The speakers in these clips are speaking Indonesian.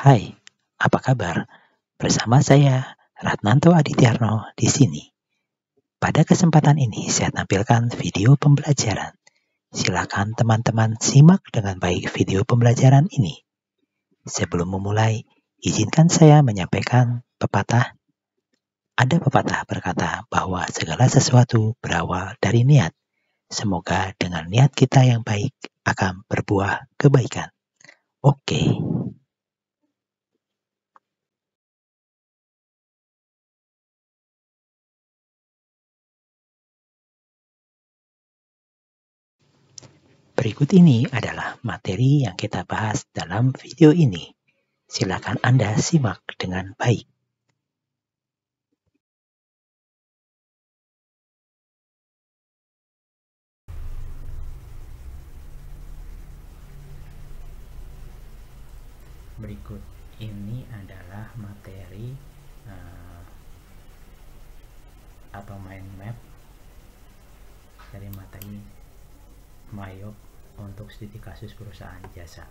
Hai, apa kabar? Bersama saya, Ratnanto Adityarno di sini. Pada kesempatan ini saya tampilkan video pembelajaran. Silakan teman-teman simak dengan baik video pembelajaran ini. Sebelum memulai, izinkan saya menyampaikan pepatah. Ada pepatah berkata bahwa segala sesuatu berawal dari niat. Semoga dengan niat kita yang baik akan berbuah kebaikan. Oke. Berikut ini adalah materi yang kita bahas dalam video ini. Silakan Anda simak dengan baik. Berikut ini adalah materi atau mind map dari materi Mayop untuk studi kasus perusahaan jasa.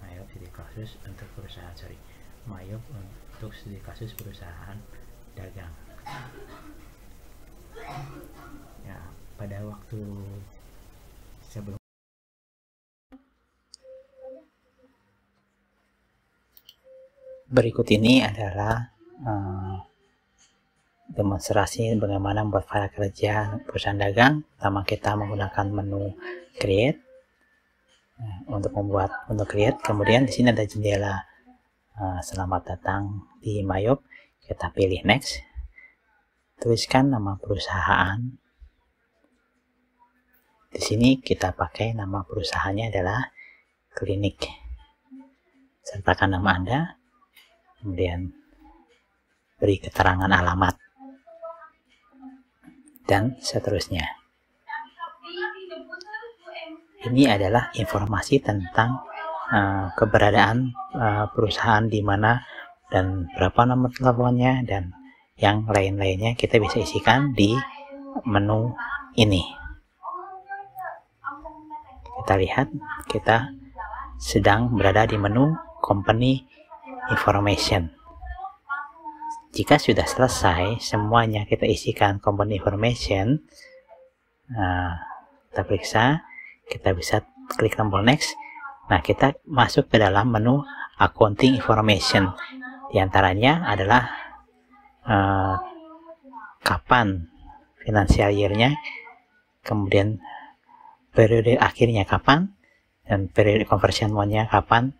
Mayop untuk studi kasus perusahaan dagang. Ya, pada waktu sebelum berikut ini adalah demonstrasi bagaimana membuat file kerja perusahaan dagang. Pertama kita menggunakan menu create untuk membuat menu create. Kemudian di sini ada jendela selamat datang di Mayop. Kita pilih next. Tuliskan nama perusahaan. Di sini kita pakai nama perusahaannya adalah klinik. Sertakan nama Anda. Kemudian beri keterangan alamat dan seterusnya. Ini adalah informasi tentang keberadaan perusahaan di mana dan berapa nomor teleponnya dan yang lain-lainnya kita bisa isikan di menu ini. Kita lihat kita sedang berada di menu company information. Jika sudah selesai semuanya kita isikan company information, kita periksa, kita bisa klik tombol next. Nah, kita masuk ke dalam menu accounting information. Di antaranya adalah kapan financial year-nya, kemudian periode akhirnya kapan, dan periode conversion mode-nya kapan.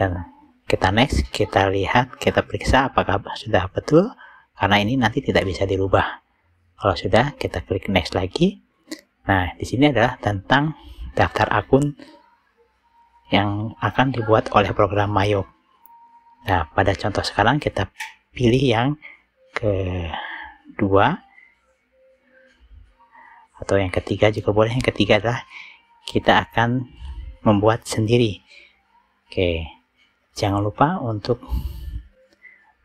Dan kita next, kita lihat, kita periksa apakah sudah betul, karena ini nanti tidak bisa dirubah. Kalau sudah, kita klik next lagi. Nah, di sini adalah tentang daftar akun yang akan dibuat oleh program Mayop. Nah, pada contoh sekarang kita pilih yang kedua atau yang ketiga juga boleh. Yang ketiga adalah kita akan membuat sendiri. Oke. Jangan lupa untuk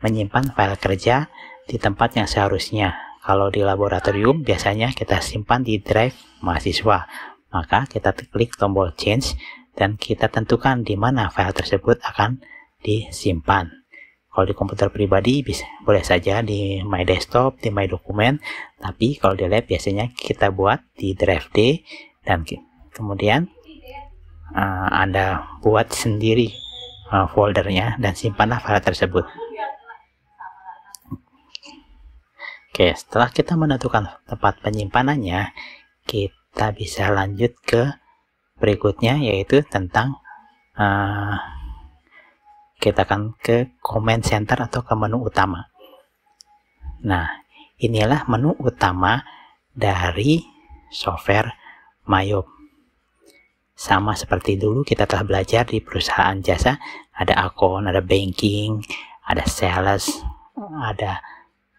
menyimpan file kerja di tempat yang seharusnya. Kalau di laboratorium biasanya kita simpan di drive mahasiswa. Maka kita klik tombol change dan kita tentukan di mana file tersebut akan disimpan. Kalau di komputer pribadi boleh saja di My Desktop, di My Document. Tapi kalau di lab biasanya kita buat di drive D dan kemudian Anda buat sendiri foldernya dan simpanlah file tersebut. Oke, setelah kita menentukan tempat penyimpanannya, kita bisa lanjut ke berikutnya, yaitu tentang kita akan ke command center atau ke menu utama. Nah, inilah menu utama dari software Mayop. Sama seperti dulu kita telah belajar di perusahaan jasa, ada akun, ada banking, ada sales, ada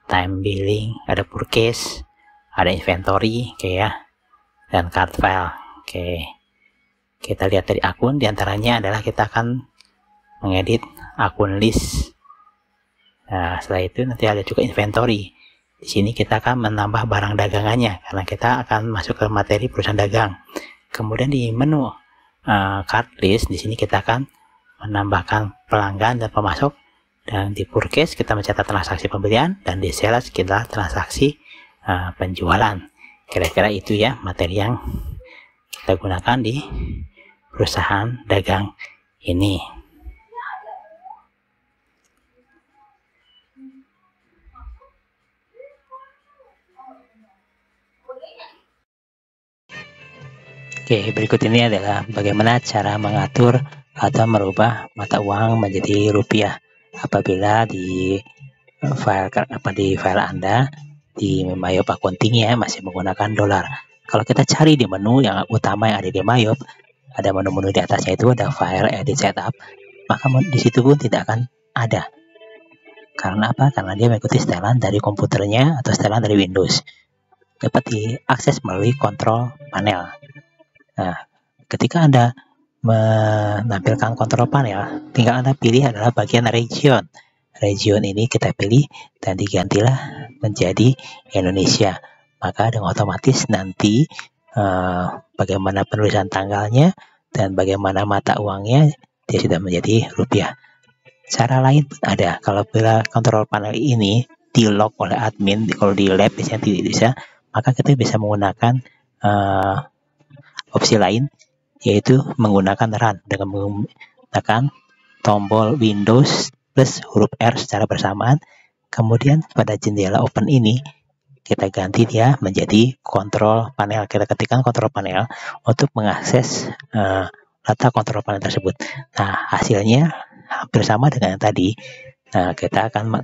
time billing, ada purchase, ada inventory, dan card file. Oke, kita lihat dari akun, diantaranya adalah kita akan mengedit akun list. Nah, setelah itu nanti ada juga inventory. Di sini kita akan menambah barang dagangannya karena kita akan masuk ke materi perusahaan dagang. Kemudian di menu card list, di sini kita akan menambahkan pelanggan dan pemasok, dan di purchase kita mencatat transaksi pembelian, dan di sales kita transaksi penjualan. Kira-kira itu ya materi yang kita gunakan di perusahaan dagang ini. Oke, berikut ini adalah bagaimana cara mengatur atau merubah mata uang menjadi rupiah apabila di file Anda di Mayop accounting-nya masih menggunakan dolar. Kalau kita cari di menu yang utama yang ada di Mayop, ada menu-menu di atasnya itu ada file, edit, setup, maka di situ pun tidak akan ada. Karena apa? Karena dia mengikuti setelan dari komputernya atau setelan dari Windows. Dapat diakses melalui kontrol panel. Nah, ketika Anda menampilkan kontrol panel, tinggal Anda pilih adalah bagian region. Region ini kita pilih dan digantilah menjadi Indonesia. Maka dengan otomatis nanti bagaimana penulisan tanggalnya dan bagaimana mata uangnya dia sudah menjadi rupiah. Cara lain ada, kalau bila kontrol panel ini di lock oleh admin, kalau di lab biasanya tidak bisa, maka kita bisa menggunakan opsi lain, yaitu menggunakan run dengan menggunakan tombol Windows plus huruf R secara bersamaan. Kemudian pada jendela open ini kita ganti dia menjadi kontrol panel. Kita ketikkan kontrol panel untuk mengakses data kontrol panel tersebut. Nah, hasilnya hampir sama dengan yang tadi. Nah, kita akan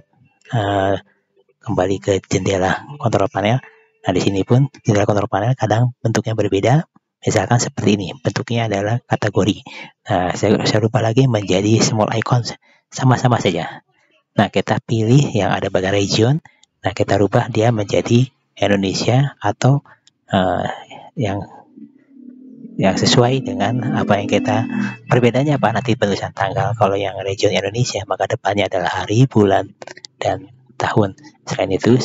kembali ke jendela kontrol panel. Nah, di sini pun jendela kontrol panel kadang bentuknya berbeda. Misalkan seperti ini, bentuknya adalah kategori. Nah, saya rubah lagi menjadi small icon, sama-sama saja. Nah, kita pilih yang ada pada region. Nah, kita rubah dia menjadi Indonesia atau yang sesuai dengan apa yang kita. Perbedaannya apa? Nanti penulisan tanggal. Kalau yang region Indonesia, maka depannya adalah hari, bulan, dan tahun. Selain itu,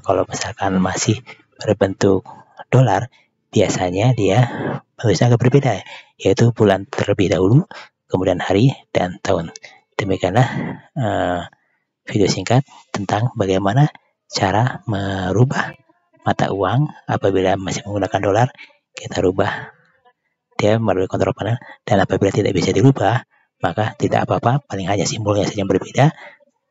kalau misalkan masih berbentuk dolar, biasanya dia penulisannya agak berbeda, yaitu bulan terlebih dahulu, kemudian hari dan tahun. Demikianlah video singkat tentang bagaimana cara merubah mata uang apabila masih menggunakan dolar. Kita rubah dia melalui kontrol panel, dan apabila tidak bisa dirubah, maka tidak apa-apa, paling hanya simbolnya saja yang berbeda.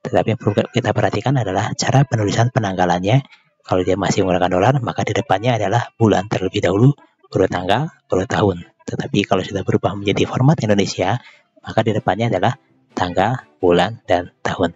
Tetapi yang perlu kita perhatikan adalah cara penulisan penanggalannya. Kalau dia masih menggunakan dolar, maka di depannya adalah bulan terlebih dahulu, baru tanggal, baru tahun. Tetapi kalau sudah berubah menjadi format Indonesia, maka di depannya adalah tanggal, bulan, dan tahun.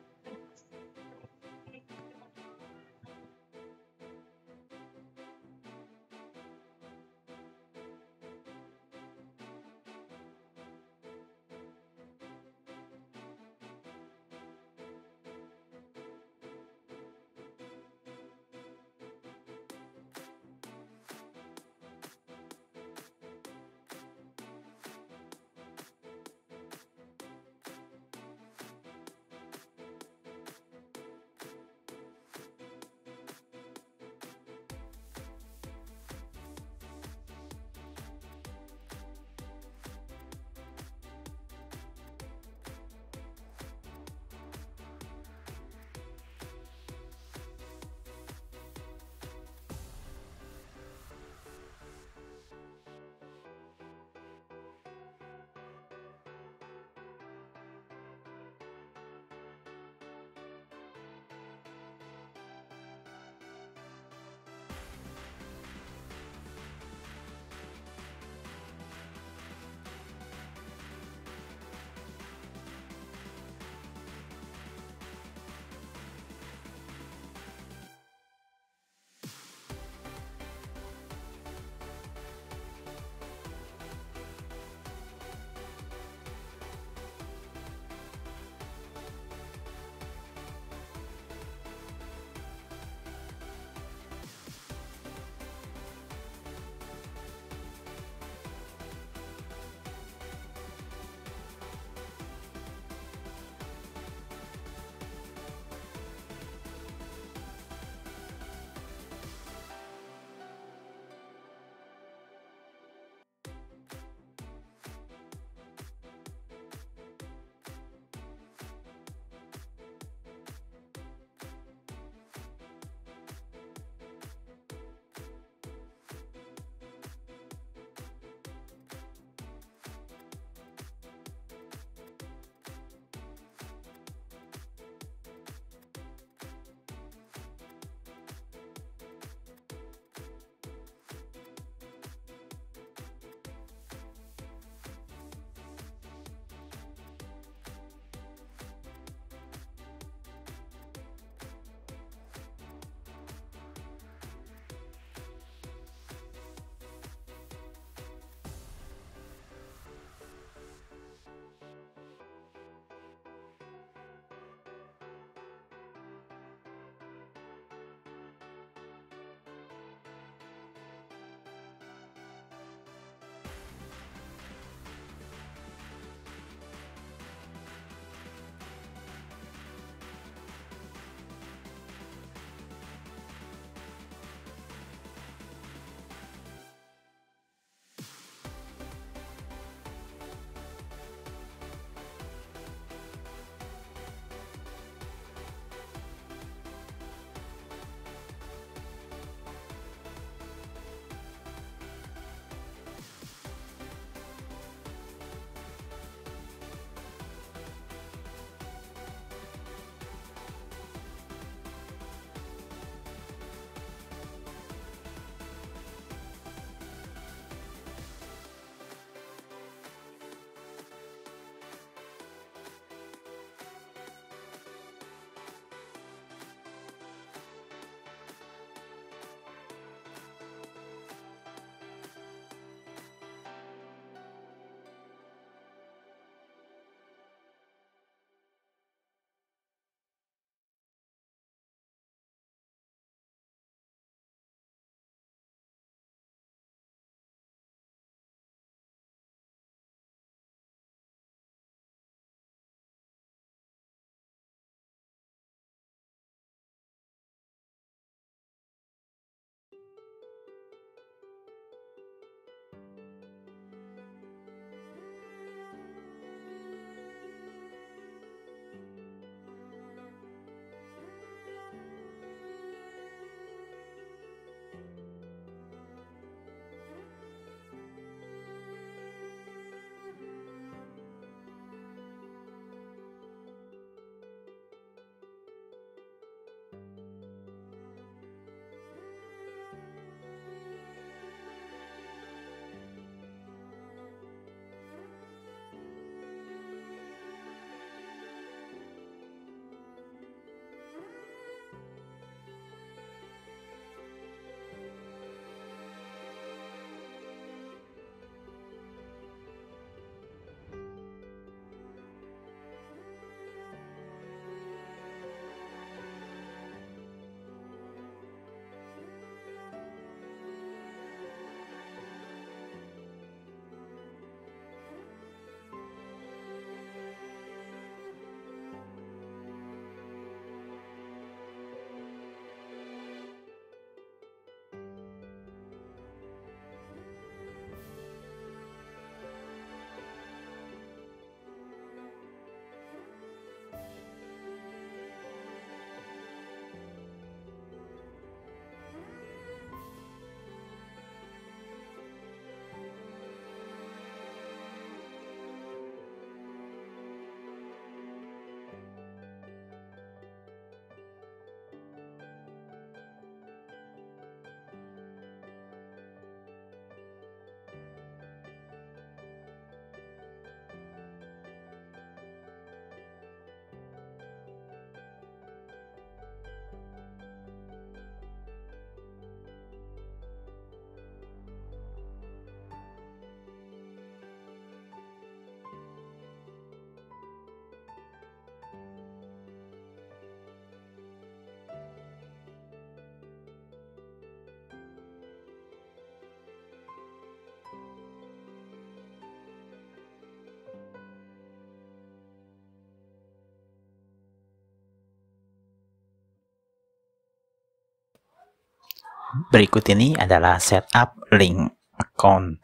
berikut ini adalah setup link account.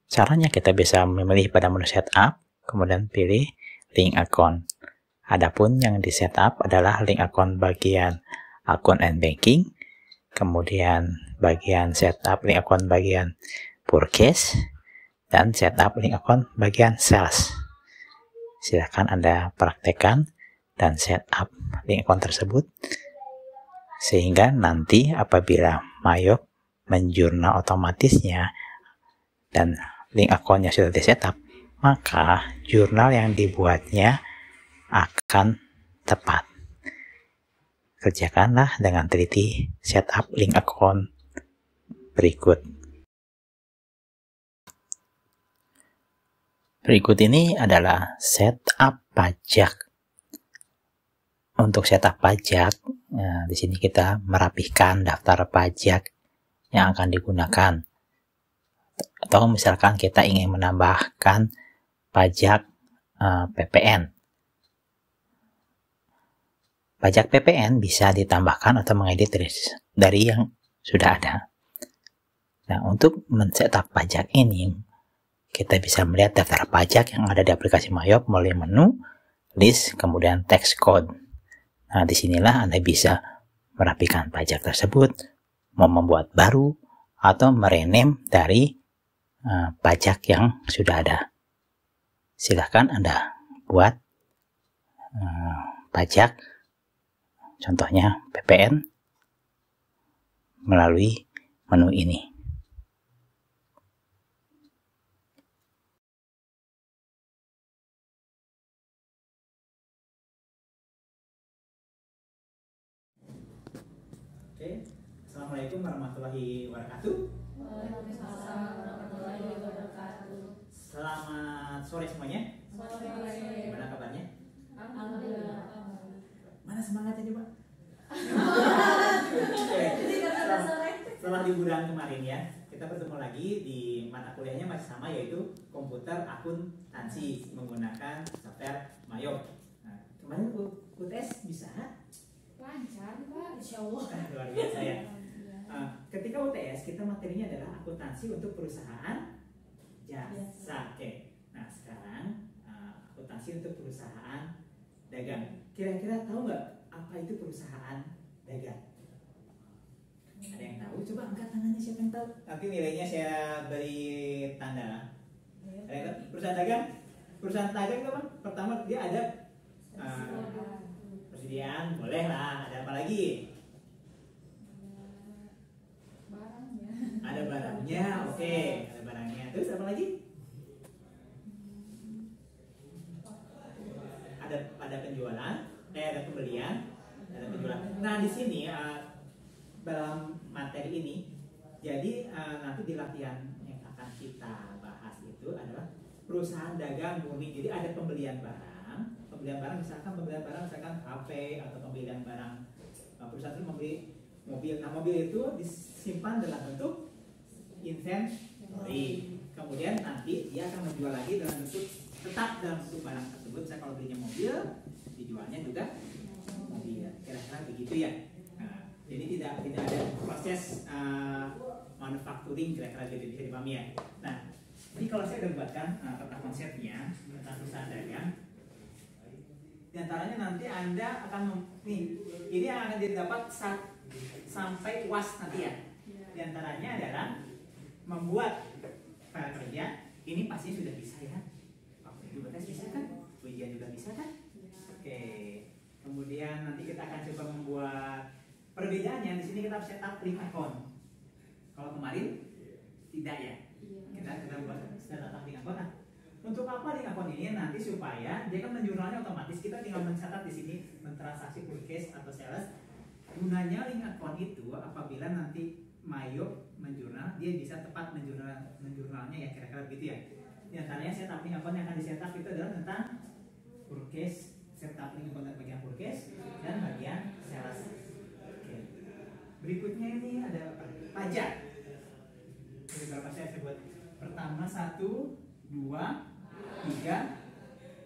Caranya kita bisa memilih pada menu setup, kemudian pilih link account. Adapun yang di setup adalah link account bagian account and banking, kemudian bagian setup link account bagian purchase, dan setup link account bagian sales. Silahkan Anda praktekkan dan setup link account tersebut, sehingga nanti apabila Mayop menjurnal otomatisnya dan link account-nya sudah di-setup, maka jurnal yang dibuatnya akan tepat. Kerjakanlah dengan teliti setup link account berikut. Berikut ini adalah setup pajak. Untuk setup pajak, di sini kita merapihkan daftar pajak yang akan digunakan. Atau misalkan kita ingin menambahkan pajak PPN. Pajak PPN bisa ditambahkan atau mengedit dari yang sudah ada. Nah, untuk men-setup pajak ini, kita bisa melihat daftar pajak yang ada di aplikasi Mayop melalui menu, list, kemudian text code. Nah, disinilah Anda bisa merapikan pajak tersebut, mau membuat baru, atau merename dari pajak yang sudah ada. Silahkan Anda buat pajak, contohnya PPN, melalui menu ini. Oke, Assalamualaikum warahmatullahi wabarakatuh. Selamat sore semuanya. Gimana kabarnya? Mana semangatnya coba? Setelah liburan kemarin ya, kita bertemu lagi di mata kuliahnya masih sama, yaitu komputer akuntansi menggunakan software Mayop. Nah, kemarin UTS bisa? Lancar Pak, insya Allah. Luar biasa ya. Ketika UTS kita materinya adalah akuntansi untuk perusahaan jasa. Oke. Nah, sekarang akuntansi untuk perusahaan dagang. Kira-kira tahu nggak apa itu perusahaan dagang? Ada yang tahu? Coba angkat tangannya, siapa yang tahu? Nanti nilainya saya beri tanda. Ada yang tahu? Perusahaan dagang? Perusahaan dagang itu apa? Pertama dia ada persediaan, boleh lah. Ada apa lagi? Barangnya. Ada barangnya, oke. Ada barangnya. Terus apa lagi? Ada penjualan, ada pembelian, ada penjualan. Nah, di sini dalam materi ini, jadi nanti di latihan yang akan kita bahas itu adalah perusahaan dagang murni. Jadi ada pembelian barang misalkan HP, atau pembelian barang perusahaan itu membeli mobil. Nah, mobil itu disimpan dalam bentuk inventory. Kemudian nanti dia akan menjual lagi dalam bentuk tetap dalam bentuk barang tersebut. Saya kalau belinya mobil, dijualnya juga mobil. Kira-kira begitu ya. Nah, jadi tidak ada proses manufacturing, kira-kira gitu, bisa dipahami ya. Nah, ini kalau saya udah buatkan tentang konsepnya tentang perusahaan dagang. Di antaranya nanti Anda akan ini yang akan didapat sampai UAS nanti ya. Di antaranya adalah membuat file kerja. Ini pasti sudah bisa ya. Waktu juga tes bisa kan? Ujian juga bisa kan? Oke. Kemudian nanti kita akan coba membuat, perbedaannya di sini kita setup link account. Kalau kemarin tidak ya. Kita buat setup link account. Nah, untuk apa link account ini? Nanti supaya dia kan menjurnalnya otomatis, kita tinggal mencatat di sini mentransaksi purchase atau sales. Gunanya link account itu apabila nanti Mayop menjurnal, dia bisa tepat menjurnalnya ya, kira-kira begitu ya. Di antaranya setup link account yang akan disetup itu adalah tentang purchase, setup link account bagian purchase dan bagian sales. Oke. Berikutnya ini ada pajak. Jadi berapa saya sebut? Pertama 1, 2, 3,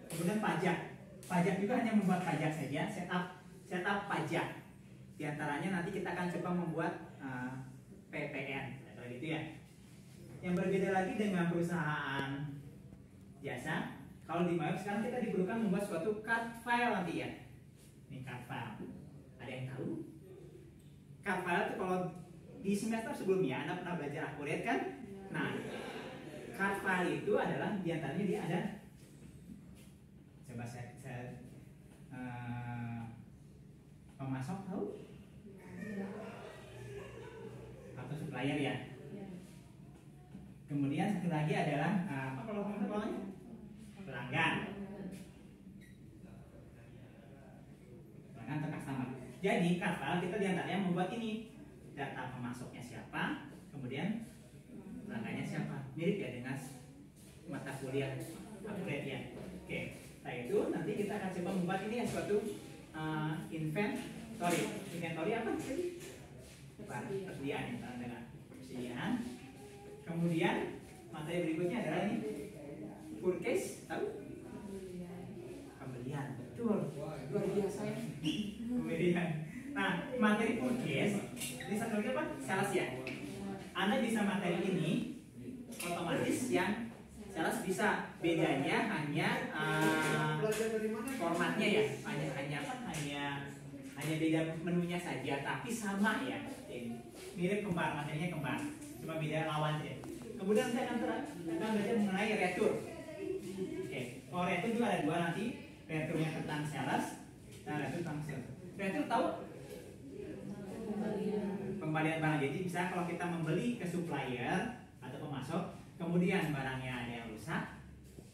kemudian pajak. Pajak juga hanya membuat pajak saja, setup pajak. Di antaranya nanti kita akan coba membuat PPN, kalau gitu ya. Yang berbeda lagi dengan perusahaan jasa, kalau di Mayop sekarang kita diperlukan membuat suatu card file nanti ya. Ini card file. Ada yang tahu? Card file itu kalau di semester sebelumnya Anda pernah belajar akurat kan? Nah, card file itu adalah diantaranya dia ada. Coba saya pemasok tahu? Atau supplier ya? Kemudian satu lagi adalah apa kalau namanya? Pelanggan. Pelanggan atau customer. Jadi card file kita diantaranya membuat ini, data pemasoknya siapa, kemudian pelanggannya siapa. Mirip ya dengan mata kuliah upgrade ya. Oke, setelah itu nanti kita akan coba membuat ini suatu inventory. Inventory apa tadi? Persediaan ya, dengan persediaan. Kemudian materi berikutnya adalah ini purchase, tahu? Pembelian, betul. Luar biasa ya. Pembelian. Nah, materi purchase ini satu lagi apa? Sales ya. Anda bisa materi ini otomatis yang sales bisa. Bedanya hanya formatnya ya. Hanya beda menunya saja, tapi sama ya. Mirip kembar, materinya kembar, cuma beda lawan saja. Kemudian saya akan belajar mengenai retur. Oke, kalau retur juga ada dua nanti. Returnya tentang sales dan retur tentang sales. Retur tahu? Pembalian barang. Jadi bisa kalau kita membeli ke supplier atau pemasok, kemudian barangnya ada yang rusak,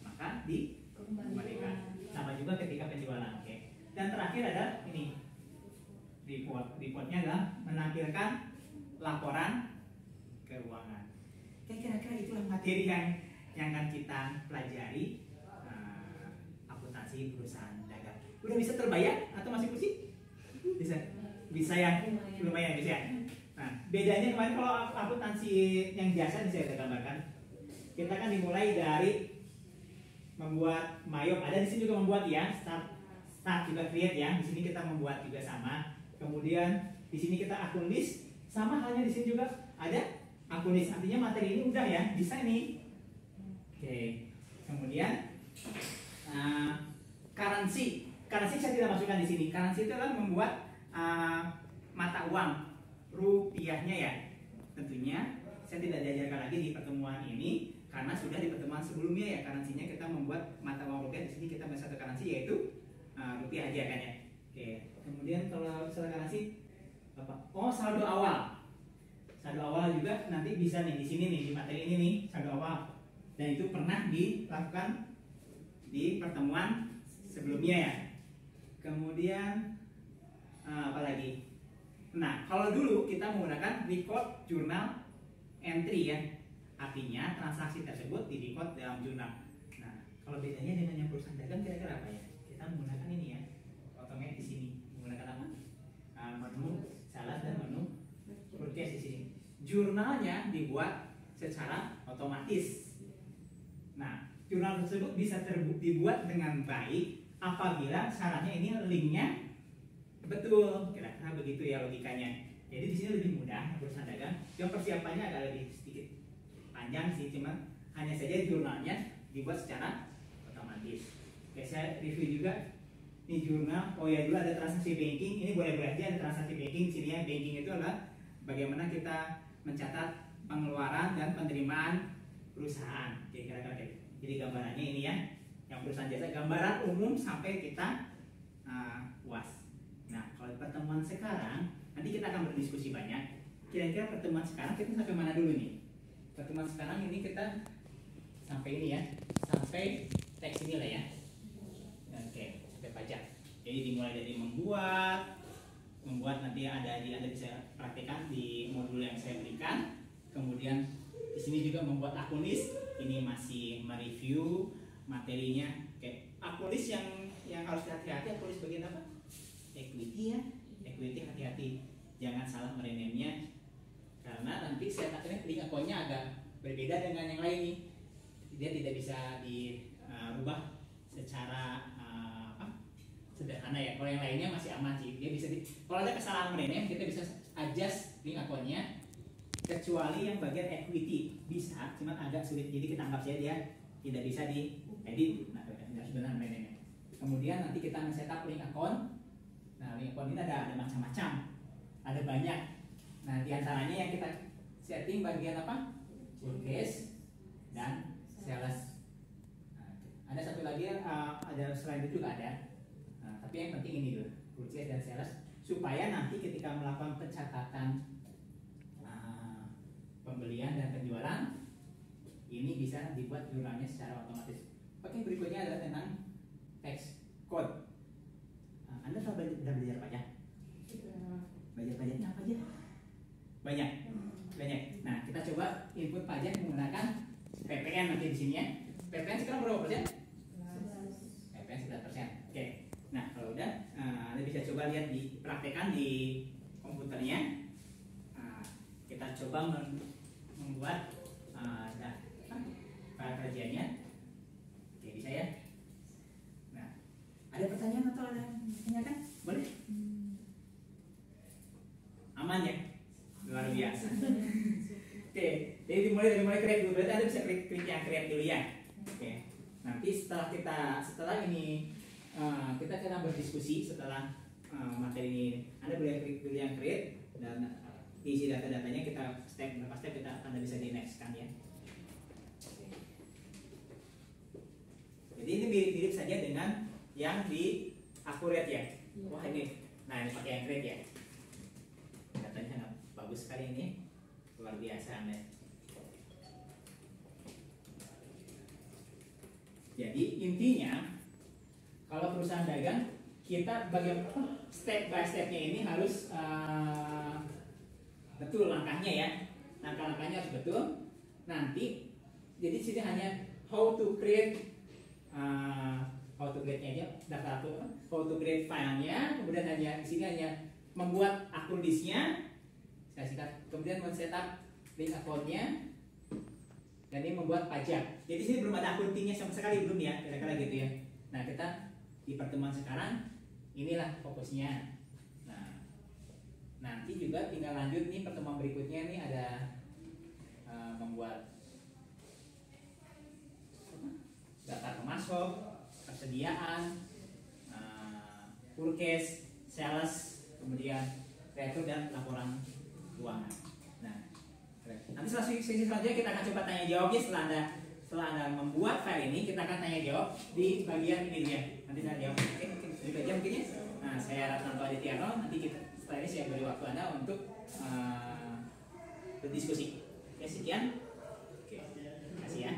maka dikembalikan. Sama juga ketika penjualan. Oke. Dan terakhir ada ini report. Reportnya adalah menampilkan laporan keuangan. Kira-kira itulah materi yang akan kita pelajari akuntansi perusahaan dagang. Udah bisa terbayang atau masih pusing? Bisa ya, lumayan bisa ya. Nah, bedanya kemarin kalau akuntansi yang jasa bisa saya gambarkan. Kita kan dimulai dari membuat Mayop. Ada di sini juga membuat ya, start juga create ya. Di sini kita membuat juga sama. Kemudian di sini kita akun list, sama halnya di sini juga ada akun list. Artinya materi ini udah ya, bisa nih. Oke. Kemudian currency saya tidak masukkan di sini. Currency itu adalah membuat mata uang rupiahnya ya. Tentunya saya tidak diajarkan lagi di pertemuan ini karena sudah di pertemuan sebelumnya ya. Currency-nya kita membuat mata uang rupiah. Di sini kita membuat satu currency yaitu rupiah aja kan ya. Oke. Kemudian kalau misalnya currency apa? Oh, saldo awal. Saldo awal juga nanti bisa nih di sini nih di materi ini nih saldo awal. Dan itu pernah dilakukan di pertemuan sebelumnya ya. Kemudian apa lagi? Nah, kalau dulu kita menggunakan record journal entry ya. Artinya transaksi tersebut di record dalam jurnal. Nah, kalau bedanya dengan yang perusahaan dagang kira-kira apa ya? Kita menggunakan ini ya. Potongnya di sini. Menggunakan apa? Menu sales dan menu purchase di sini. Jurnalnya dibuat secara otomatis. Nah, jurnal tersebut bisa dibuat dengan baik apabila syaratnya ini linknya betul. Kira-kira begitu ya logikanya. Jadi di sini lebih mudah perusahaan dagang. Yang persiapannya agak lebih sedikit panjang sih, cuman hanya saja jurnalnya dibuat secara otomatis. Oke, saya review juga. Ini jurnal. Oh ya, dulu ada transaksi banking. Ini boleh-boleh aja ada transaksi banking. Sini ya, banking itu adalah bagaimana kita mencatat pengeluaran dan penerimaan perusahaan. Kira-kira gitu. Jadi gambarannya ini ya, yang perusahaan jasa, gambaran umum sampai kita puas. Nah, kalau di pertemuan sekarang, nanti kita akan berdiskusi banyak. Kira-kira pertemuan sekarang kita sampai mana dulu nih? Pertemuan sekarang ini kita sampai ini ya, sampai teks ini lah ya. Oke, sampai pajak. Jadi dimulai dari membuat nanti Anda bisa praktekkan di modul yang saya berikan. Kemudian di sini juga membuat akun list. Ini masih mereview materinya. Oke, akun list yang harus hati-hati. Akun list bagian apa? Equity ya. Equity hati-hati. Jangan salah merenamenya. Karena nanti saya takutnya link akunnya agak berbeda dengan yang lain nih. Dia tidak bisa dirubah secara sederhana ya. Kalau yang lainnya masih aman sih. Dia bisa kalau ada kesalahan rename kita bisa adjust link akunnya, kecuali yang bagian equity bisa, cuman agak sulit. Jadi kita anggap saja dia tidak bisa diedit. Nah, tidak sebenarnya rename. Kemudian nanti kita men-setup link akun. Nah, link akun ini ada macam-macam, ada banyak. Nah, diantaranya yang kita setting bagian apa? Purchase dan sales. Nah, ada satu lagi ada selain itu juga ada. Nah, tapi yang penting ini dulu, purchase dan sales, supaya nanti ketika melakukan pencatatan pembelian dan penjualan ini bisa dibuat jurnalnya secara otomatis. Oke, berikutnya adalah tentang tax code. Anda sudah belajar pajak? Belajar pajaknya apa aja? Banyak. Nah, kita coba input pajak menggunakan PPN nanti di sini ya. PPN sekarang berapa persen? PPN 9%. Oke. Nah, kalau udah, Anda bisa coba lihat praktekkan di komputernya. Kita coba membuat file kerjanya. Oke, bisa ya. Nah, ada pertanyaan atau ada tanyakan? Boleh? Aman ya? Luar biasa. Oke, jadi dimulai create dulu. Berarti Anda bisa klik yang create dulu ya. Oke. Nanti setelah ini kita akan berdiskusi setelah materi ini. Anda boleh klik dulu yang create dan isi data-datanya, kita step berapa step kita akan bisa di next kan ya. Jadi ini mirip-mirip saja dengan yang di Accurate ya. Wah ini, nah ini pakai yang create ya. Datanya sangat bagus sekali ini, luar biasa Anda. Jadi intinya kalau perusahaan dagang kita bagian step by stepnya ini harus betul langkahnya ya. Langkah-langkahnya harus betul. Nanti jadi sini hanya how to create aja daftar akun, how to create filenya, kemudian hanya di sini hanya membuat akun disknya, saya singkat, kemudian men-setup link akunnya, dan ini membuat pajak. Jadi sini belum ada akuntingnya sama sekali, belum ya, kira-kira gitu ya. Nah, kita di pertemuan sekarang inilah fokusnya. Nah, nanti juga tinggal lanjut nih pertemuan berikutnya nih ada membuat daftar pemasok, persediaan, purchase, sales, kemudian retur dan laporan keuangan. Nah, nanti sesi selanjutnya kita akan coba tanya jawabnya setelah anda membuat file ini, kita akan tanya jawab di bagian ini ya. Nanti saya jawab. Oke, di bagian mungkin ya. Nah, saya Ratnanto Aditya. Nanti setelah ini saya beri waktu Anda untuk berdiskusi. Oke, sekian. Oke, terima kasih ya.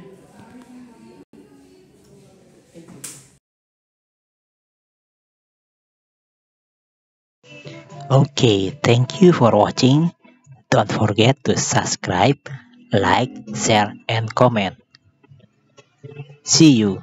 Okay, thank you for watching. Don't forget to subscribe, like, share, and comment. See you.